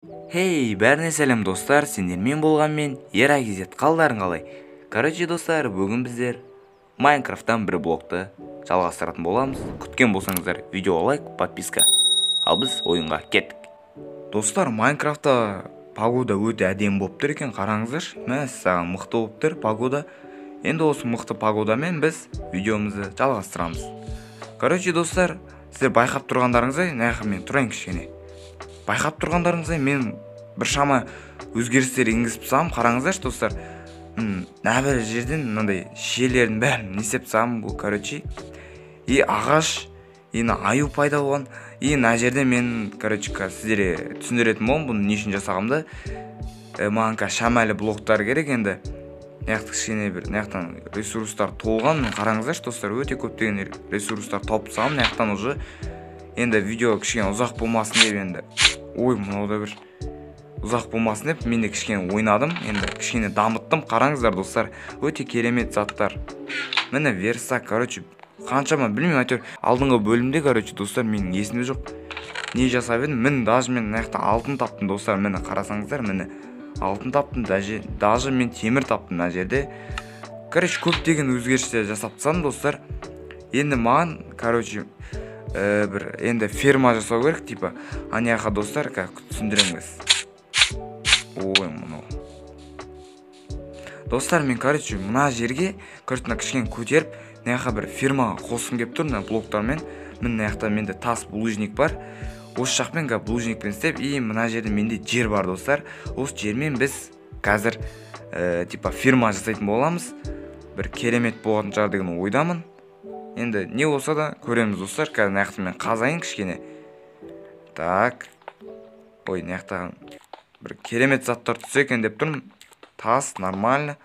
Хей, бәріне сәлем достар, сендермен болғанмен ерагизет қалдарың қалай? Короче достар, бүгін біздер Майнкрафттан бір блокты жалғастыратын боламыз. Күткен болсаңыздар видео лайк, подписка. Ал біз ойынға кеттік. Достар, Майнкрафтта погода өте әдемі болып тұр екен, қараңыздаршы. Мә, саған мықты болып тұр погода. Енді осы мықты погодамен біз видеомызды жалғастырамыз. Короче достар, сіздер байқап тұрғандарыңыздай, мен тұрайын кішкене. Байқап тұрғандарыңыздай мен біршама өзгерістер енгізіп тастағам. Қараңыздаршы достар, бір жерден мынандай шиелердің бәрін не істеп тастағам. Бұл короче ағаш, аю пайда болған. Мына жерде мен сіздерге түсіндіретін боламын бұны не үшін жасағанымды. Маған шамалы блоктар керек. Енді кішкене бір ресурстар толған. Қараңыздаршы достар, өте көптеген ресурстар тауып тастағам. Уже енді видео кішкене ұзақ болмасын деп, енді мынауда бір ұзақ болмасын деп мен де кішкене ойнадым. Енді кішкене дамыттым. Қараңыздар достар, өте керемет заттар. Міне верстак, қаншама білмеймін, әйтеуір алдыңғы бөлімде достар, менің есімде жоқ не жасап едім. Міне даже мен алтын таптым достар. Міне қарасаңыздар, міне алтын таптым, даже мен темір таптым мына жерде. Көптеген өзгерістер жасап тастадым достар. Енді маған бір енді ферма жасау керек, типа анияқа достар, түсіндіреміз. Мынау достар, мен мына жерге кішкене көтеріп бір фермаға қосқым келіп тұр. Блоктармен міне менде тас булыжник бар. Осы жақпен булыжникпен істеп, мына жерде менде жер бар достар. Осы жермен біз қазір типа ферма жасайтын боламыз. Бір керемет болатын шығар деген ойдамын. Енді не болса да көреміз достар. Қазір мен қазайын кішкене. Так. Бір керемет заттар түссе екен деп тұрмын. Тас, нормально.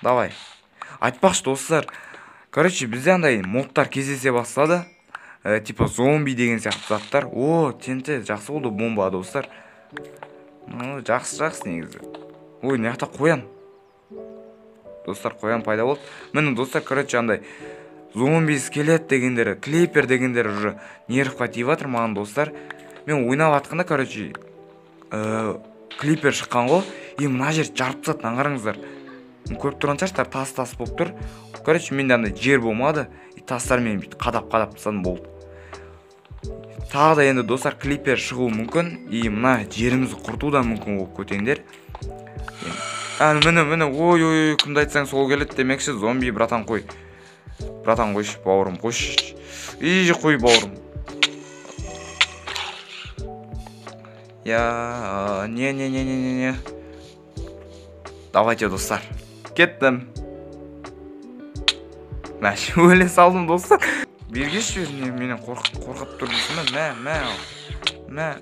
Давай. Айтпақшы достар. Бізде андай модтар кездесе бастады. Типа зомби деген сияқты заттар. Тенте жақсы болды бомба достар. Жақсы негізі. Қоян. Достар, қоян пайда болды. Міне достар, андай зомби, скелет дегендері, клипер дегендері уже нервқа тиіп жатыр маған достар. Мен ойнап жатқанда клипер шыққан ғой. Мына жер жарып тастады, қараңыздар. Көріп тұрған шығарсыздар, тас болып тұр. Менде андай жер болмады. Тастармен бүйтіп қадап тастадым, болды. Тағы да енді достар клипер шығуы мүмкін. Мына жерімізді құрту да мүмкін болып көтендер. Міне, кімді айтсаң сол келеді демекші. Зомби, братан қой. Братан қойшы, бауырым қойшы. Қой бауырым. Не. Давайте достар. Кеттім. Мәші өле салдым достар. Бергеш өзіне менен қорқып тұрдысың ба? Мә.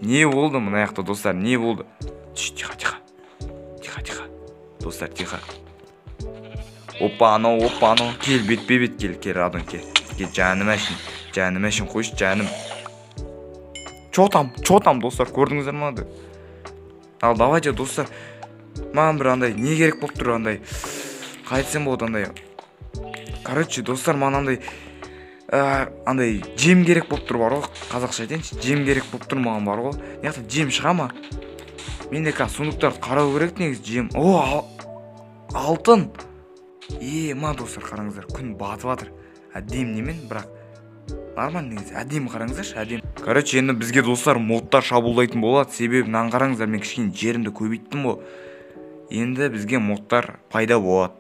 Не болды мына жақта достар? Не болды? Тихо. Достар, тихо. Опа, анау. Кел, бет-бет кел, радон кел. Жаным әшін қойшы, жаным. Чотам достар, көрдіңіздер ма? Ал давайте достар. Маған бір андай не керек болып тұр, андай қайтсем болады андай. Достар, маған андай жем керек болып тұр бар ғой. Қазақша айтайыншы, жем керек болып тұр маған бар ғой. Жем шыға ма? Менде сундуктарды қарау керек негізі, жем. Алтын. Ма достар, қараңыздар, күн батып жатыр. Әдем немен, бірақ нормально негізі, әдем қараңыздаршы, әдем. Енді бізге достар модтар шабуылдайтын болады. Себебі қараңыздар, мен кішкене жерімді көбейттім ғой. Енді бізге модтар пайда болады.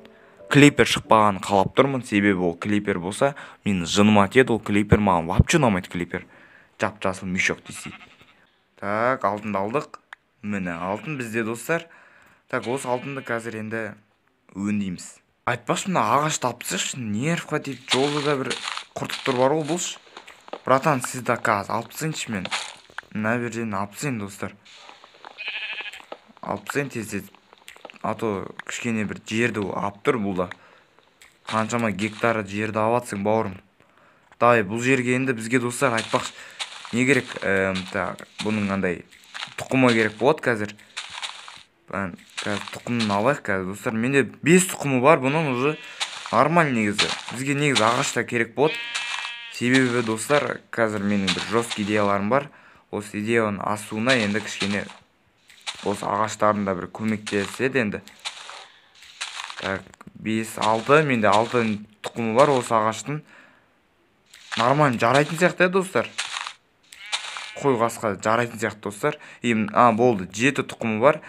Клипер шықпаған қалап тұрмын. Себебі ол клипер болса, мен жыныма тиеді. Ол клипер маған вообще ұнамайды, клипер. Жап-жасыл мешок десей. Так, алтынды алдық. Міне алтын бізде достар. Так, осы алтынды қазір енді өңдейміз. Айтпақшы, мына ағаш тапсыршы, нервқа тиіп жолы да бір құртып тұр бар ғой бұлш. Братан, сізді алып тастайыншы мен. Мына бір жерін алып тастайын достар. Алып тастайын тез. Ато кішкене бір жерді алып тұр бұлда. Қаншама гектары жерді алып жатсың бауырым. Давай, бұл жерге енді бізге достар айтпақшы не керек? Бұның андай тұқымы керек болады қазір. Тұқымын алайық қазір достар. Менде 5 тұқымы бар, бұның уже нормаль негізі. Бізге негізі ағашта керек болады. Себебі достар, қазір менің бір жостық идеяларым бар. Осы идеяның асуына енді кішкене осы ағаштарында бір көмектеседі енді. Так, 5-6, менде 6 тұқымы бар осы ағаштың. Нормально жарайтын сияқты достар. Қой қасқа жарайтын сияқты достар. Болды, 7 тұқымы бар.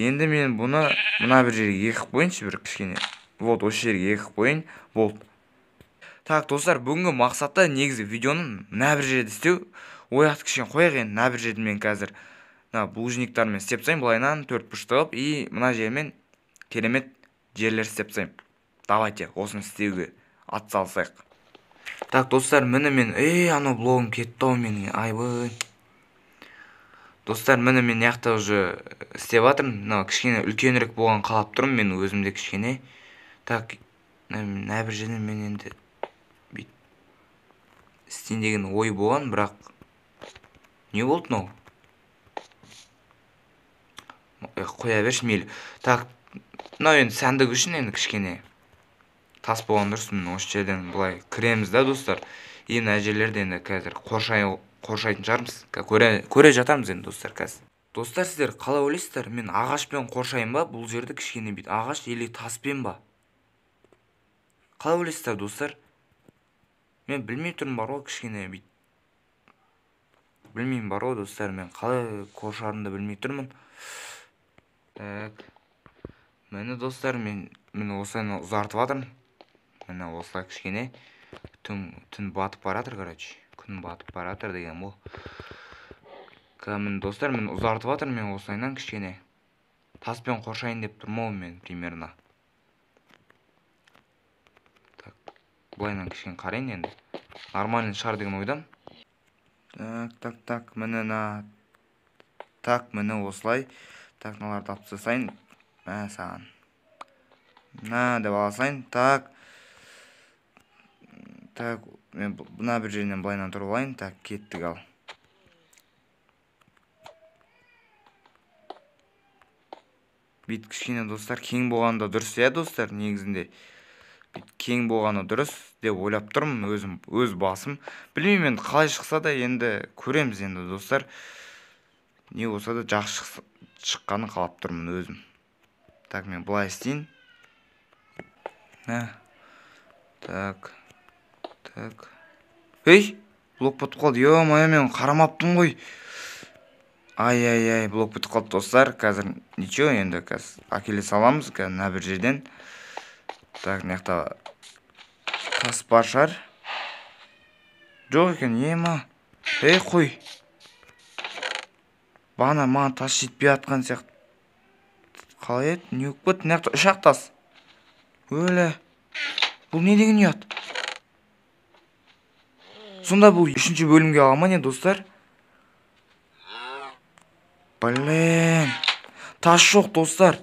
Енді мен бұны мына бір жерге екіп қойыншы, бір кішкене. Вот, осы жерге екіп қойын. Болды. Так, достар, бүгінгі мақсатта негізі видеоны мына бір жерде істеу. Ояқты кішкене қояқ енді. Мына бір жерде мен қазір булыжниктармен істеп тастайын, былайынан 4 бұрыштығып, и мына жермен керемет жерлер істеп тастайын. Давайте осыны істеуге атсалысайық. Так, достар, міне мен анау блогым кетті менің. Айбай. Достар, міне мен яқта уже істеп жатырмын. Мына кішкене үлкенірек болған қалап тұрмын мен өзімде кішкене. Так, мына бір жерден мен енді істейін деген ой болған, бірақ не болды мынау? Қоя берші мейлі. Так, мынау енді сәндік үшін енді кішкене тас болған дұрыс. Міне осы жерден былай кіреміз да достар. Мына жерлерде енді қазір қоршайтын шығармыз. Көре жатамыз енді достар қазір. Достар, сіздер қалай ойлайсыздар? Мен ағашпен қоршайын ба? Бұл жерді кішкене бит ағаш или таспен ба? Қалай ойлайсыздар достар? Мен білмей тұрмын бар ғой, кішкене бит. Білмеймін бар ғой достар, мен қалай қоршарымды білмей тұрмын. Так. Мені достар, мен осыны ұзартып жатырмын. Мені осылай кішкене түн батып баратыр, короче. Күн батып баратыр деген бұл. Мен достар, мен ұзартып жатырмын, мен осылайынан кішкене таспен қоршайын деп тұрмауым мен примерно. Так, бұлайынан кішкене қарайын енді. Нормальный шығар деген ойдам. Так, міне так, міне осылай. Так, мыналарды алып тастайын. Саған. Деп аласайын. Так, мен бұна бір жерінен былайынан тұрып алайын. Так, кеттік ал. Бит кішкене достар, кең болғанда дұрыс я достар, негізінде. Кең болғаны дұрыс деп ойлап тұрмын өз басым. Білмеймін енді қалай шықса да енді көреміз енді достар. Не болса да жақсы шыққанын қалап тұрмын өзім. Так, мен бұлай істейін. Так. Блок бітіп қалды. Ё-моё, мен қарамаппын ғой. Ай, блок бітіп қалды достар. Қазір ничего, енді қазір әкеле саламыз мына бір жерден. Так, мына тас бар шығар. Жоқ екен, ема. Қой. Маған тас жетпей атқан сияқты. Қалай еді? Не өкіп бөт? Мына 3-ақ тас. Өлі. Бұл не деген ұят? Сонда бұл 3-ші бөлімге алама не достар? Блин. Тас жоқ достар.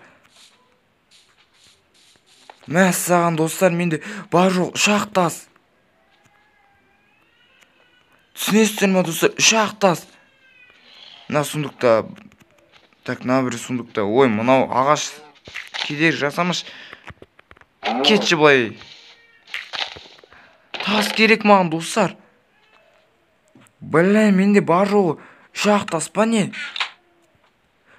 Мәссаған достар, менде бар жоқ 3-ақ тас. Түсінесіздер ма достар? 3-ақ тас. Мына сундукта. Так, мына бір сундукта. Ой, мынау ағаш кедергі жасамаш. Кетші былай. Тас керек маған достар. Блин, менде бар жоғы 3-ақ тас па не?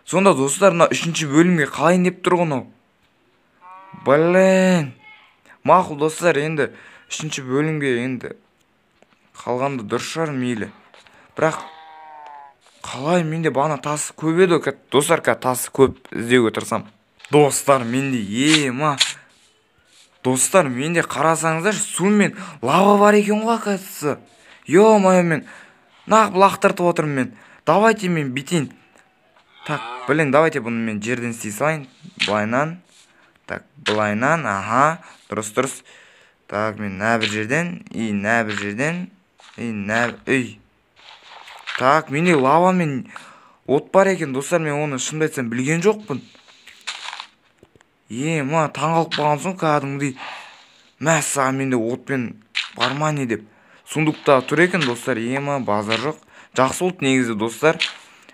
Сонда достар, мына 3-ші бөлімге қалайын деп тұр ғой. Блин. Мақұл достар, енді 3-ші бөлімге енді қалғанды дұрыс шығар мейлі. Бірақ қалай, менде бана тасы көп еді. Достар, тасы көп іздеуге тырысам. Достар, менде Достар, менде қарасаңыздар, су мен лава бар екен ғой қайтысы. Ё-моё, мен нақ лақтыртып отырмын мен. Давайте мен битейін. Так, блин, давайте бұны мен жерден істей салайын. Былайнан. Так, былайнан, дұрыс. Так, мен нә бір жерден, Так, менде лава мен от бар екен, достар, мен оны шынымды айтсам білген жоқпын. Таңғалып қалған соң кәдімгідей. Мәссаған, менде отпен бар ма не деп. Сундукта тұр екен достар, базар жоқ. Жақсы болды негізі достар.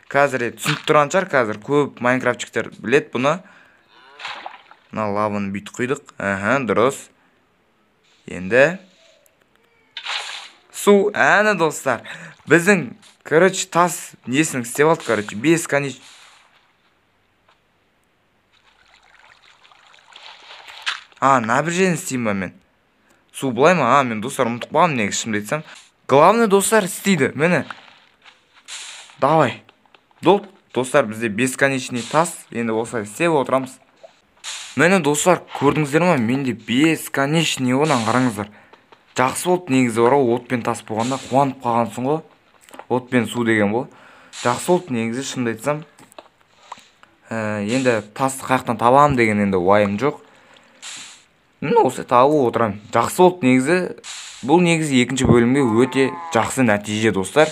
Қазір түсініп тұрған шығар, қазір көп майнкрафтчиктер білет бұны. Мына лаваны бүйтіп құйдық. Дұрыс. Енді су. Әне достар, біздің короче тас несін істеп алды, короче бесконечно. На бір жерін істеймін ба мен? Су былай ма? Мен достар ұмытып қалғанмын, негізі шынымды айтсам. Главный достар істейді. Міне. Давай. Достар, бізде бесконечный тас. Енді осылай істеп отырамыз. Міне достар, көрдіңіздер ма? Менде бесконечный онан қараңыздар. Жақсы болды негізі бар ғой, от пен тас болғанда қуанып қалғансың ғой. От пен су деген ғой. Жақсы болды негізі шынымды айтсам. Енді тасты қаяқтан табамын деген енді уайым жоқ. Осы тауып отырам. Жақсы болды негізі. Бұл негізі екінші бөлімге өте жақсы нәтиже достар.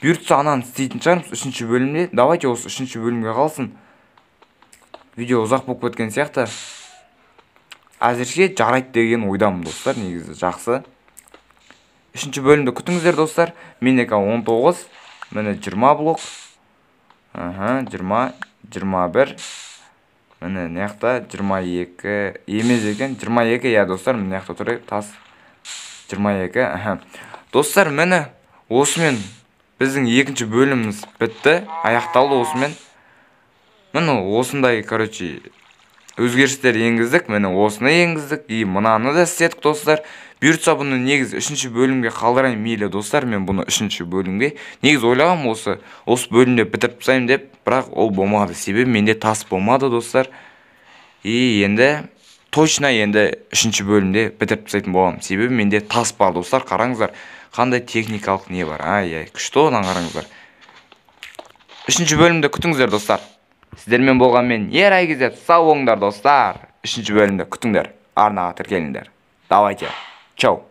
Бұйыртса ананы істейтін шығармыз үшінші бөлімде. Давайте осы үшінші бөлімге қалсын. Видео ұзақ болып кеткен сияқты. Әзірше жарайды деген ойдамын достар, негізі жақсы. Үшінші бөлімді күтіңіздер достар. Менікі 19, міне 20 блок. 20, 21. Міне неқта 22 емес екен, 22 я достар, міне неқта тұрайық, тас 22. Достар, міне осымен біздің екінші бөліміміз бітті, аяқталды осымен. Міне осындай, короче, өзгерістер енгіздік, міне осыны енгіздік, и мынаны да істедік достар. Бұйыртса бұны негіз үшінші бөлімге қалдырайын мейлі достар, мен бұны үшінші бөлімге негіз ойлағам осы бөлімде бітіріп тастаймын деп, бірақ ол болмады, себебі менде тас болмады достар. И енді точно енді үшінші бөлімде бітіріп тастайтын боламын, себебі менде тас бар достар. Қараңыздар, қандай техникалық не бар. Күшті одан қараңыздар. Үшінші бөлімді күтіңіздер достар. Сіздермен болған мен YerAyKZ, сау болыңдар достар. Үшінші бөлімді күтіңдер, арнаға тіркеліңдер. Давайте. Чау.